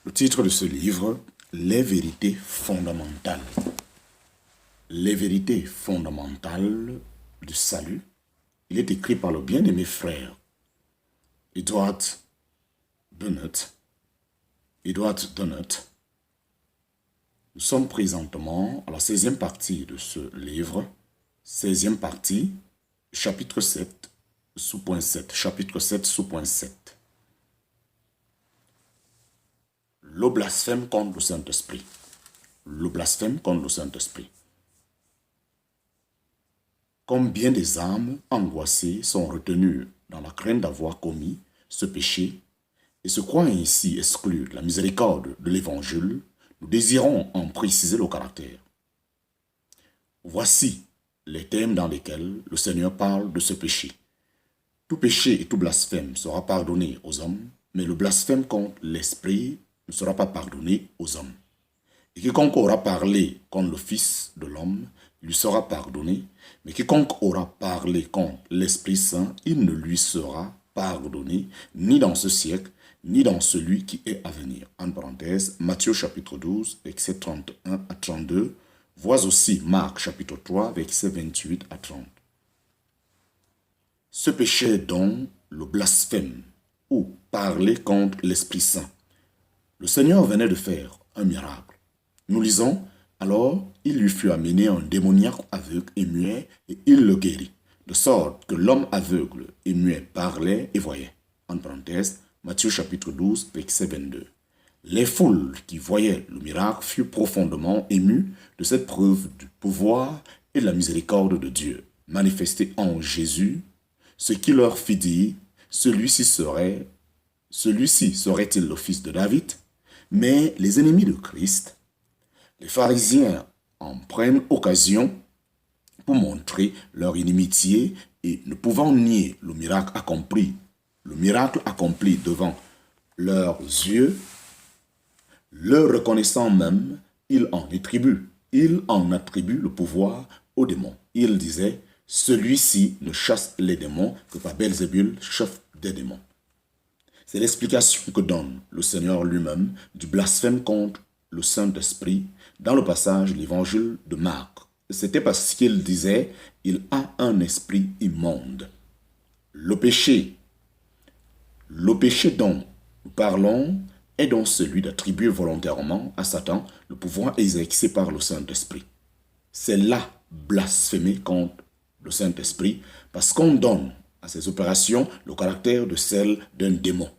Le titre de ce livre, Les vérités fondamentales. Les vérités fondamentales du salut. Il est écrit par le bien-aimé frère Edward Bennett. Nous sommes présentement à la 16e partie de ce livre. 16e partie, chapitre 7, sous-point 7. Chapitre 7, sous-point 7. Le blasphème contre le Saint-Esprit. Le blasphème contre le Saint-Esprit. Comme bien des âmes angoissées sont retenues dans la crainte d'avoir commis ce péché et se croient ainsi exclus de la miséricorde de l'Évangile, nous désirons en préciser le caractère. Voici les thèmes dans lesquels le Seigneur parle de ce péché. Tout péché et tout blasphème sera pardonné aux hommes, mais le blasphème contre l'Esprit ne sera pas pardonné aux hommes. Et quiconque aura parlé contre le Fils de l'homme, lui sera pardonné, mais quiconque aura parlé contre l'Esprit Saint, il ne lui sera pardonné, ni dans ce siècle, ni dans celui qui est à venir. En parenthèse, Matthieu chapitre 12, versets 31 à 32, vois aussi Marc chapitre 3, versets 28 à 30. Ce péché est donc le blasphème, ou parler contre l'Esprit Saint. Le Seigneur venait de faire un miracle. Nous lisons, alors il lui fut amené un démoniaque aveugle et muet, et il le guérit, de sorte que l'homme aveugle et muet parlait et voyait. En parenthèse, Matthieu chapitre 12, verset 22. Les foules qui voyaient le miracle furent profondément émues de cette preuve du pouvoir et de la miséricorde de Dieu, manifestée en Jésus, ce qui leur fit dire, celui-ci serait-il le fils de David? Mais les ennemis de Christ, les pharisiens, en prennent occasion pour montrer leur inimitié et ne pouvant nier le miracle accompli devant leurs yeux, le reconnaissant même, ils en attribuent le pouvoir aux démons. Ils disaient, celui-ci ne chasse les démons que par Belzébul, chef des démons. C'est l'explication que donne le Seigneur lui-même du blasphème contre le Saint-Esprit dans le passage de l'évangile de Marc. C'était parce qu'il disait, il a un esprit immonde. Le péché dont nous parlons est donc celui d'attribuer volontairement à Satan le pouvoir exercé par le Saint-Esprit. C'est là blasphémer contre le Saint-Esprit parce qu'on donne à ces opérations le caractère de celle d'un démon.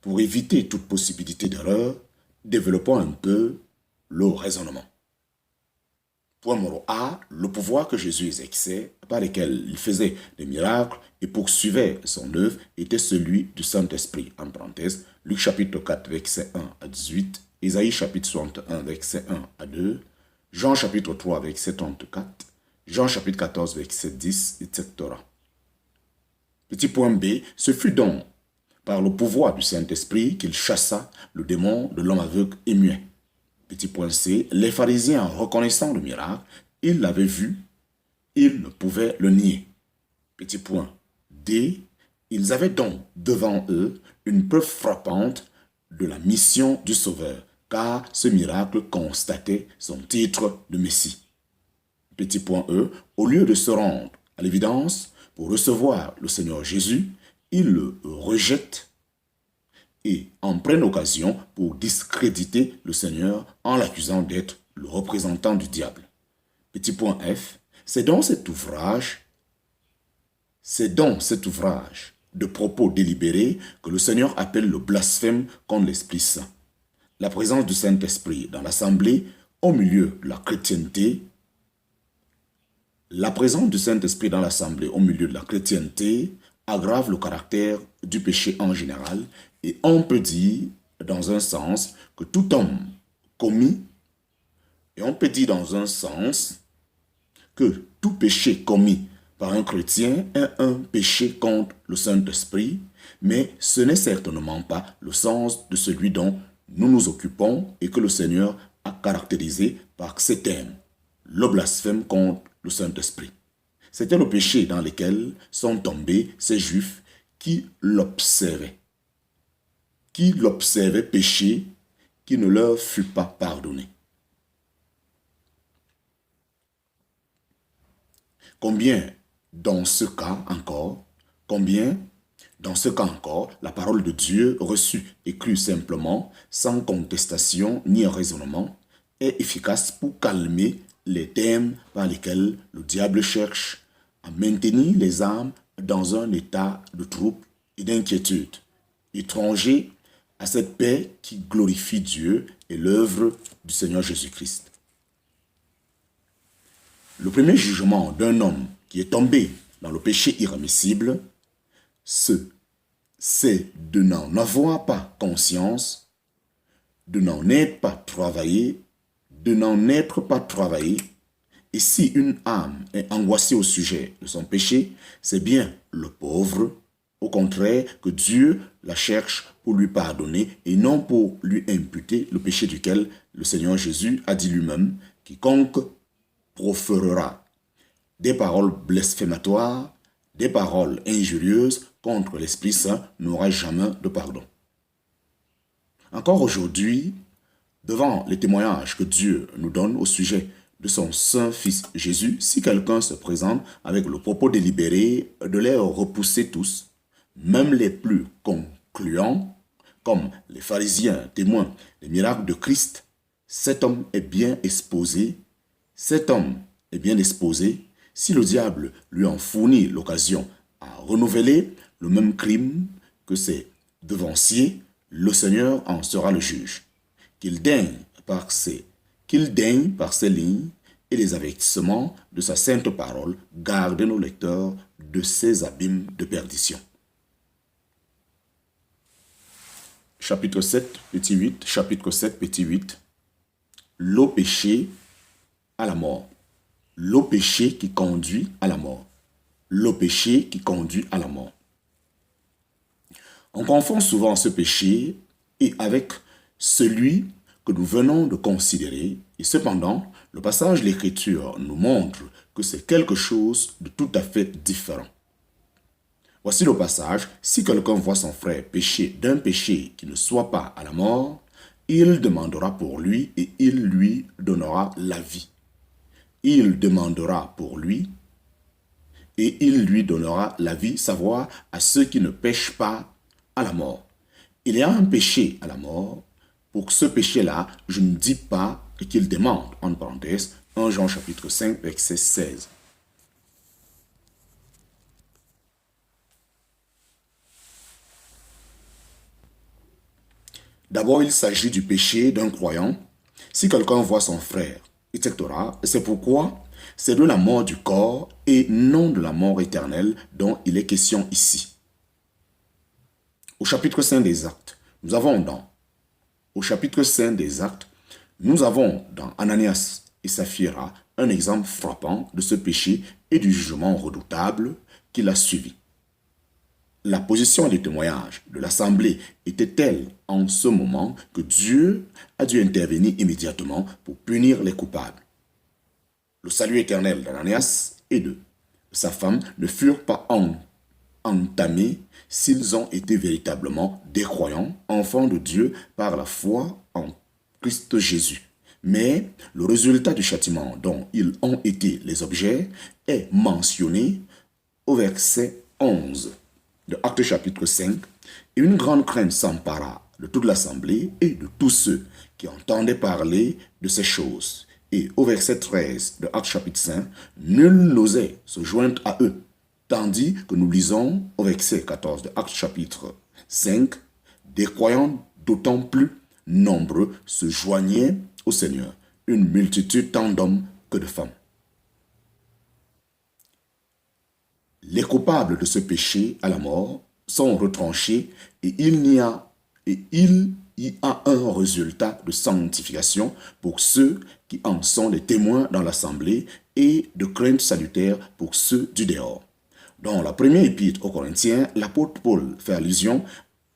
Pour éviter toute possibilité d'erreur, développons un peu le raisonnement. Point numéro A, le pouvoir que Jésus exerçait, par lequel il faisait des miracles et poursuivait son œuvre, était celui du Saint-Esprit. En parenthèse, Luc chapitre 4, verset 1 à 18, Isaïe chapitre 61, verset 1 à 2, Jean chapitre 3, verset 34, Jean chapitre 14, verset 10, etc. Petit point B, ce fut donc par le pouvoir du Saint-Esprit qu'il chassa le démon de l'homme aveugle et muet. Petit point C, les pharisiens, en reconnaissant le miracle, ils l'avaient vu, ils ne pouvaient le nier. Petit point D, ils avaient donc devant eux une preuve frappante de la mission du Sauveur, car ce miracle constatait son titre de Messie. Petit point E, au lieu de se rendre à l'évidence pour recevoir le Seigneur Jésus, ils le rejettent et en prennent occasion pour discréditer le Seigneur en l'accusant d'être le représentant du diable. Petit point F, c'est dans cet ouvrage de propos délibérés que le Seigneur appelle le blasphème contre l'Esprit Saint. La présence du Saint-Esprit dans l'assemblée au milieu de la chrétienté, aggrave le caractère du péché en général et on peut dire dans un sens que tout homme commis, que tout péché commis par un chrétien est un péché contre le Saint-Esprit, mais ce n'est certainement pas le sens de celui dont nous nous occupons et que le Seigneur a caractérisé par ces termes, le blasphème contre le Saint-Esprit. C'était le péché dans lequel sont tombés ces Juifs qui l'observaient pécher qui ne leur fut pas pardonné. Combien dans ce cas encore, la parole de Dieu reçue et crue simplement, sans contestation ni raisonnement, est efficace pour calmer les thèmes par lesquels le diable cherche à maintenir les âmes dans un état de trouble et d'inquiétude, étranger à cette paix qui glorifie Dieu et l'œuvre du Seigneur Jésus-Christ. Le premier jugement d'un homme qui est tombé dans le péché irrémissible, c'est de n'en avoir pas conscience, de n'en être pas travaillé, et si une âme est angoissée au sujet de son péché, c'est bien le pauvre, au contraire, que Dieu la cherche pour lui pardonner et non pour lui imputer le péché duquel le Seigneur Jésus a dit lui-même, quiconque proférera des paroles blasphématoires, des paroles injurieuses contre l'Esprit Saint n'aura jamais de pardon. Encore aujourd'hui, devant les témoignages que Dieu nous donne au sujet de son Saint-Fils Jésus, si quelqu'un se présente avec le propos délibéré de les repousser tous, même les plus concluants, comme les pharisiens témoins des miracles de Christ, cet homme est bien exposé si le diable lui en fournit l'occasion à renouveler le même crime que ses devanciers, le Seigneur en sera le juge. Qu'il daigne par ses lignes et les avertissements de sa sainte parole garder nos lecteurs de ces abîmes de perdition. Chapitre 7, petit 8, chapitre 7, petit 8. Le péché à la mort. Le péché qui conduit à la mort. Le péché qui conduit à la mort. On confond souvent ce péché et avec celui que nous venons de considérer, et cependant, le passage de l'Écriture nous montre que c'est quelque chose de tout à fait différent. Voici le passage: si quelqu'un voit son frère pécher d'un péché qui ne soit pas à la mort, il demandera pour lui et il lui donnera la vie. Il demandera pour lui et il lui donnera la vie, savoir à ceux qui ne pêchent pas à la mort. Il y a un péché à la mort. Pour ce péché-là, je ne dis pas qu'il demande, en parenthèse, 1 Jean chapitre 5, verset 16. D'abord, il s'agit du péché d'un croyant. Si quelqu'un voit son frère, etc., c'est pourquoi c'est de la mort du corps et non de la mort éternelle dont il est question ici. Au chapitre 5 des Actes, nous avons dans Ananias et Saphira un exemple frappant de ce péché et du jugement redoutable qui l'a suivi. La position des témoignages de l'Assemblée était telle en ce moment que Dieu a dû intervenir immédiatement pour punir les coupables. Le salut éternel d'Ananias et de sa femme ne furent pas entamés s'ils ont été véritablement des croyants, enfants de Dieu par la foi en Christ Jésus. Mais le résultat du châtiment dont ils ont été les objets est mentionné au verset 11 de Actes chapitre 5, et une grande crainte s'empara de toute l'assemblée et de tous ceux qui entendaient parler de ces choses. Et au verset 13 de Actes chapitre 5, nul n'osait se joindre à eux. Tandis que nous lisons au verset 14 de Actes chapitre 5, des croyants d'autant plus nombreux se joignaient au Seigneur, une multitude tant d'hommes que de femmes. Les coupables de ce péché à la mort sont retranchés et il y a un résultat de sanctification pour ceux qui en sont les témoins dans l'assemblée et de crainte salutaire pour ceux du dehors. Dans la première épître aux Corinthiens, l'apôtre Paul fait allusion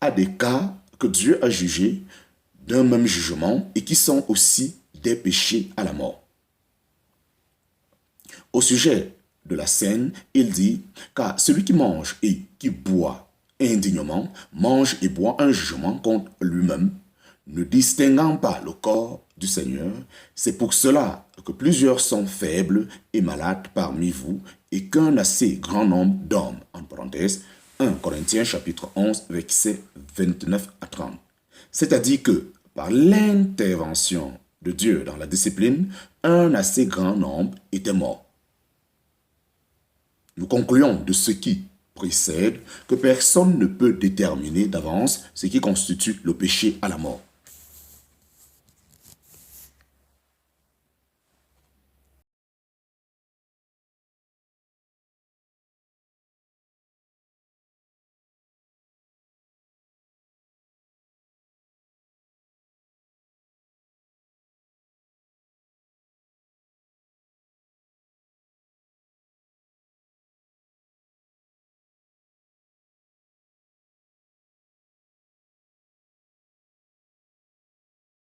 à des cas que Dieu a jugés d'un même jugement et qui sont aussi des péchés à la mort. Au sujet de la scène, il dit « Car celui qui mange et qui boit indignement mange et boit un jugement contre lui-même. ne distinguant pas le corps du Seigneur. C'est pour cela que plusieurs sont faibles et malades parmi vous et qu'un assez grand nombre d'hommes, en parenthèse, 1 Corinthiens chapitre 11, versets 29 à 30. C'est-à-dire que par l'intervention de Dieu dans la discipline, un assez grand nombre était mort. Nous concluons de ce qui précède que personne ne peut déterminer d'avance ce qui constitue le péché à la mort.